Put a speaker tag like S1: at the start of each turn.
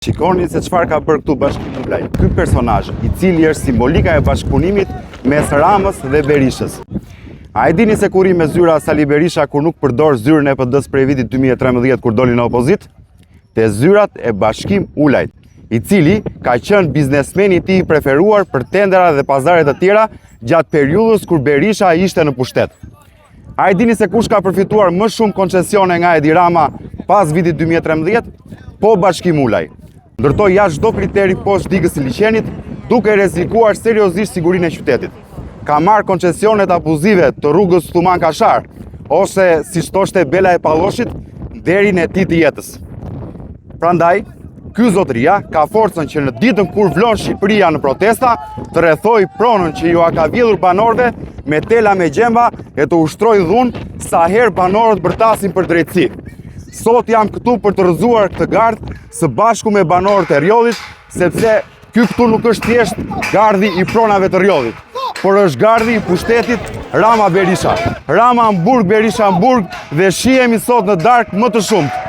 S1: Shikoni se çfarë ka bërë këtu Bashkimi Ulaj. Ky personazh, i cili është simbolika e bashkëpunimit mes Ramës dhe Berishës. A e dini se kur i me zyra Sali Berisha kur nuk përdor zyrën e PD-s prej vitit 2013 kur doli në opozit? Te zyrat e Bashkim Ulajt, i cili ka qenë biznesmeni i tij i preferuar për tendera dhe pazare të tjera gjatë periudhës kur Berisha ishte në pushtet. A e dini se kush ka përfituar më shumë koncesione nga Edi Rama pas vitit 2013? Po Bashkim Ulaj. Ndërtoi jashtë çdo kriteri poshtë digës së liçenit, duke rrezikuar seriozisht sigurinë e qytetit. Ka marrë koncesionet abuzive të rrugës Thuman Kashar, ose siç thoshte Bela e Palloshit, deri në ti të jetës. Prandaj, ky zotëria ka forcën që në ditën kur vlon Shqipëria në protesta, të rrethoj pronën që ju a ka vjedhur banorëve me tela me gjemba e të ushtroj dhunë sa herë banorët bërtasin për drejtësi. Sot jam këtu për të rrëzuar këtë gardh së bashku me banorët e Rjollit, sepse ky këtu nuk është thjesht gardhi i pronave të Rjollit, por është gardhi i pushtetit Rama Berisha. Rama Hamburg, Berisha Hamburg, dhe shihemi sot në darkë më të shumtë.